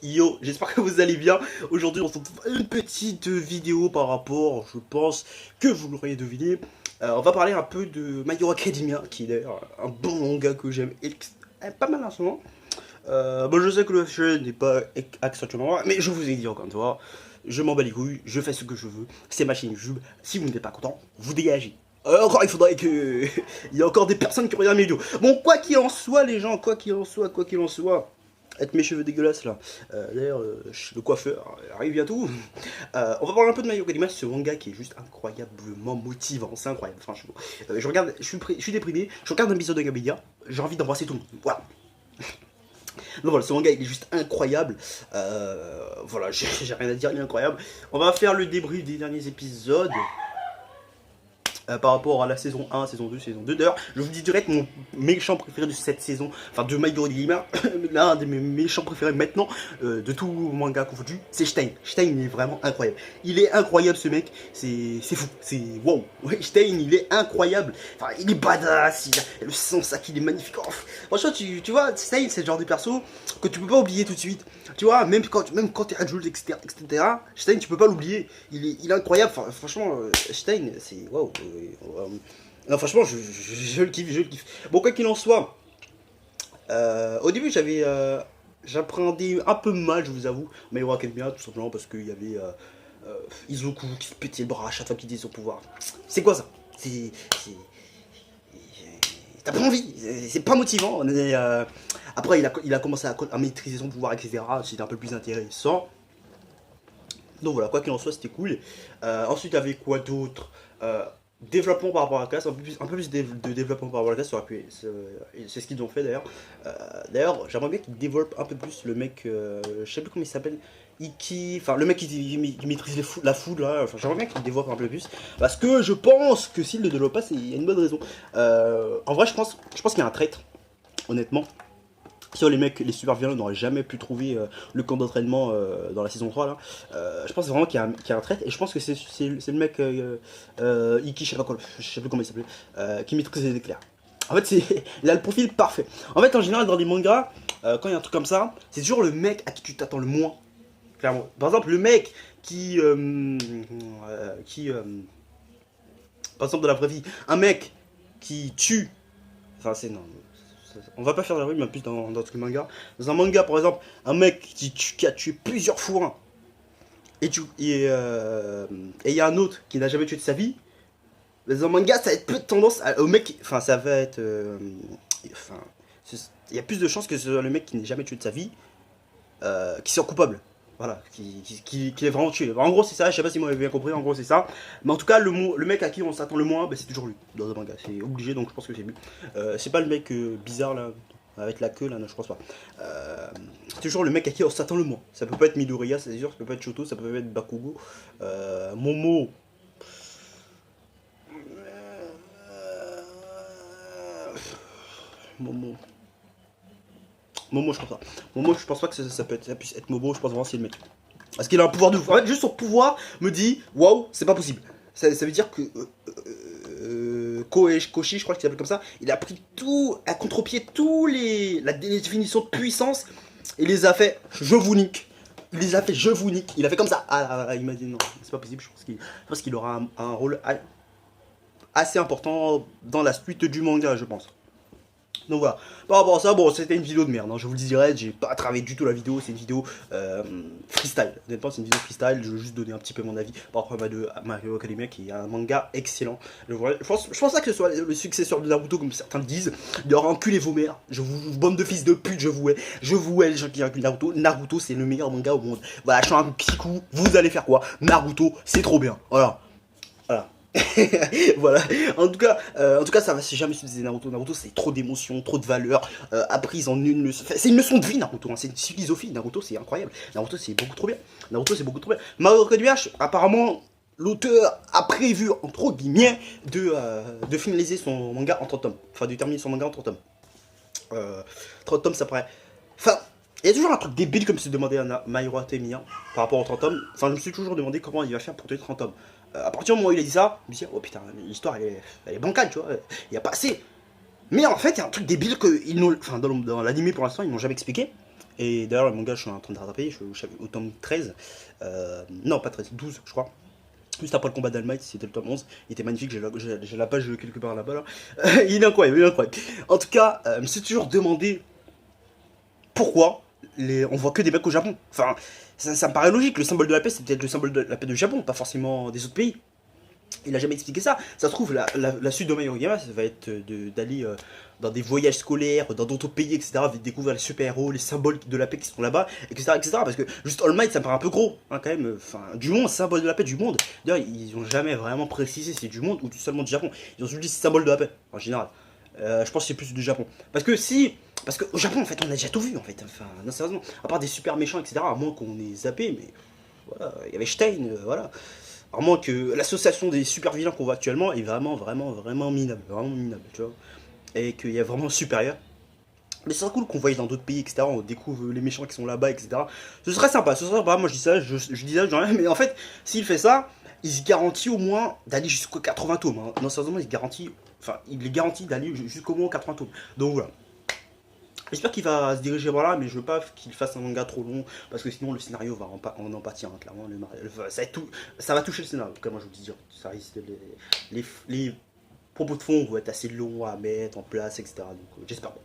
Yo, j'espère que vous allez bien. Aujourd'hui, on se retrouve une petite vidéo par rapport, je pense que vous l'aurez deviné. On va parler un peu de My Hero Academia, qui est d'ailleurs un bon manga que j'aime pas mal en ce moment. Bon, je sais que le jeu n'est pas actuellement, mais je vous ai dit encore une fois, je m'en bats les couilles, je fais ce que je veux. C'est ma chaîne YouTube. Si vous n'êtes pas content, vous dégagez. Encore, il faudrait que. Il y a encore des personnes qui regardent mes vidéos. Bon, quoi qu'il en soit, les gens, quoi qu'il en soit. Avec mes cheveux dégueulasses là. D'ailleurs, le coiffeur arrive bientôt. On va parler un peu de My Hero Academia, ce manga qui est juste incroyablement motivant. C'est incroyable, franchement. Je regarde, je suis déprimé, je regarde un épisode de Gabidia, j'ai envie d'embrasser tout le monde. Voilà. Donc voilà, ce manga il est juste incroyable. Voilà, j'ai rien à dire, il est incroyable. On va faire le débrief des derniers épisodes. Par rapport à la saison 1, saison 2, saison 2. D'ailleurs, je vous dis direct, mon méchant préféré de cette saison, enfin de My Hero Academia, l'un des mes méchants préférés maintenant, de tout manga confondu, c'est Stein. Stein, il est vraiment incroyable. Il est incroyable ce mec, c'est fou, c'est wow. Ouais, Stein, il est incroyable. Enfin, il est badass, il a le sens, il est magnifique. Oh, franchement, tu vois, Stein, c'est le genre de perso que tu peux pas oublier tout de suite. Tu vois, même quand t'es adulte, etc., Stein, tu peux pas l'oublier. Il est incroyable. Enfin, franchement, Stein, c'est waouh. Non, franchement, je le kiffe, je le kiffe. Bon, quoi qu'il en soit, au début, j'appréhendais un peu mal, je vous avoue, My Hero Academia, tout simplement parce qu'il y avait Izuku qui se pétait le bras à chaque fois qu'il disait son pouvoir. C'est quoi ça? T'as pas envie, c'est pas motivant. Après, il a commencé à maîtriser son pouvoir, etc. C'était un peu plus intéressant. Donc voilà, quoi qu'il en soit, c'était cool. Ensuite, avec quoi d'autre? Développement par rapport à la classe, un peu plus de développement par rapport à la classe, ça aurait pu, c'est ce qu'ils ont fait d'ailleurs. D'ailleurs, j'aimerais bien qu'ils développent un peu plus le mec, je sais plus comment il s'appelle, Iki, enfin le mec qui maîtrise la foudre là, enfin j'aimerais bien qu'il développe un peu plus, parce que je pense que s'il ne le développe pas, il y a une bonne raison. En vrai, je pense qu'il y a un traître, honnêtement. Si les mecs, les super violents n'auraient jamais pu trouver le camp d'entraînement dans la saison 3 là, je pense vraiment qu'il y a un trait, et je pense que c'est le mec Iki, je sais plus comment il s'appelait, qui maîtrise les éclairs. En fait, il a le profil parfait. En fait, en général, dans les mangas, quand il y a un truc comme ça, c'est toujours le mec à qui tu t'attends le moins, clairement. Par exemple, le mec par exemple, dans la vraie vie, un mec qui tue, enfin, c'est non. On va pas faire la rue, mais plus dans le manga. Dans un manga, par exemple, un mec qui a tué plusieurs fois, et il y a un autre qui n'a jamais tué de sa vie. Dans un manga, ça va être peu de tendance au mec. Enfin, ça va être. Enfin, il y a plus de chances que ce soit le mec qui n'ait jamais tué de sa vie qui soit coupable. Voilà, qui est vraiment tué. En gros, c'est ça, je sais pas si vous m'avez bien compris, en gros, c'est ça. Mais en tout cas, le mec à qui on s'attend le moins, bah, c'est toujours lui, dans un manga. C'est obligé, donc je pense que c'est lui. C'est pas le mec bizarre, là, avec la queue, là, non, je pense pas. C'est toujours le mec à qui on s'attend le moins. Ça peut pas être Midoriya, c'est sûr, ça peut pas être Shoto, ça peut pas être Bakugo. Momo. Momo. Momo, je pense pas. Momo, je pense pas que ça puisse être Momo, je pense vraiment que c'est le mec. Parce qu'il a un pouvoir de fou. En fait, juste son pouvoir me dit waouh, c'est pas possible. Ça veut dire que Koshi, je crois qu'il s'appelle comme ça, il a pris tout, à contre-pied, la définition de puissance, et les a fait je vous nique. Il les a fait je vous nique. Il a fait comme ça. Il m'a dit non, c'est pas possible. Je pense qu'il aura un rôle assez important dans la suite du manga, je pense. Donc voilà, par rapport à ça, bon, c'était une vidéo de merde, hein, je vous le dirai, j'ai pas travaillé du tout la vidéo, c'est une vidéo freestyle. Honnêtement, c'est une vidéo freestyle, je veux juste donner un petit peu mon avis par rapport à My Hero Academia, qui est un manga excellent. Je pense pas que ce soit le successeur de Naruto, comme certains le disent. Il aura enculé vos mères, bande de fils de pute, je vous hais les gens qui regardent Naruto. Naruto, c'est le meilleur manga au monde. Voilà, je suis un petit coup, vous allez faire quoi? Naruto, c'est trop bien, voilà. Voilà. Voilà. En tout cas, ça va jamais utiliser Naruto. Naruto, c'est trop d'émotions, trop de valeurs apprises en une leçon. C'est une leçon de vie, Naruto. Hein. C'est une philosophie. Naruto, c'est incroyable. Naruto, c'est beaucoup trop bien. Naruto, c'est beaucoup trop bien. My Hero Academia, apparemment, l'auteur a prévu, entre guillemets, de finaliser son manga en 30 tomes. Enfin, de terminer son manga en 30 tomes. 30 tomes, ça paraît. Enfin. Il y a toujours un truc débile comme se demander à My Hero Academia par rapport aux 30 tomes. Enfin, je me suis toujours demandé comment il va faire pour tenir 30 tomes. À partir du moment où il a dit ça, je me suis dit, oh putain, l'histoire elle est bancale, tu vois, il n'y a pas assez. Mais en fait, il y a un truc débile que dans l'anime pour l'instant, ils n'ont jamais expliqué. Et d'ailleurs, le manga, je suis en train de rattraper, je suis au tome 13. Non, pas 13, 12, je crois. Juste après le combat d'Almighty, c'était le tome 11. Il était magnifique, j'ai la page quelque part là-bas. Là. Il est incroyable, il est incroyable. En tout cas, je me suis toujours demandé pourquoi on voit que des mecs au Japon. Enfin, ça me paraît logique. Le symbole de la paix, c'est peut-être le symbole de la paix du Japon, pas forcément des autres pays. Il a jamais expliqué ça. Ça se trouve, la suite de My Hero Academia, ça va être d'aller dans des voyages scolaires, dans d'autres pays, etc. Découvrir les super-héros, les symboles de la paix qui sont là-bas, etc., etc. Parce que juste All Might, ça me paraît un peu gros, hein, quand même. Enfin, du monde, symbole de la paix du monde. D'ailleurs, ils ont jamais vraiment précisé si c'est du monde ou seulement du Japon. Ils ont juste dit symbole de la paix, en général. Je pense que c'est plus du Japon. Parce que si. Parce qu'au Japon, en fait, on a déjà tout vu, en fait. Enfin, non, sérieusement. À part des super méchants, etc. À moins qu'on ait zappé, mais. Voilà, il y avait Stein, voilà. À moins que l'association des super vilains qu'on voit actuellement est vraiment, vraiment, vraiment minable, tu vois. Et qu'il y a vraiment le supérieur. Mais ce serait cool qu'on voie dans d'autres pays, etc. On découvre les méchants qui sont là-bas, etc. Ce serait sympa, Moi je dis ça, je dis ça, genre, mais en fait, s'il fait ça, il se garantit au moins d'aller jusqu'au 80 tomes. Hein. Non, sérieusement, il se garantit. Enfin, il est garanti d'aller jusqu'au moins 80 tomes. Donc voilà. J'espère qu'il va se diriger vers là, mais je veux pas qu'il fasse un manga trop long, parce que sinon le scénario va en pâtir, hein, clairement. Ça va toucher le scénario, comme je vous dis. Ça risque les propos de fond vont être assez longs à mettre en place, etc. Donc j'espère pas.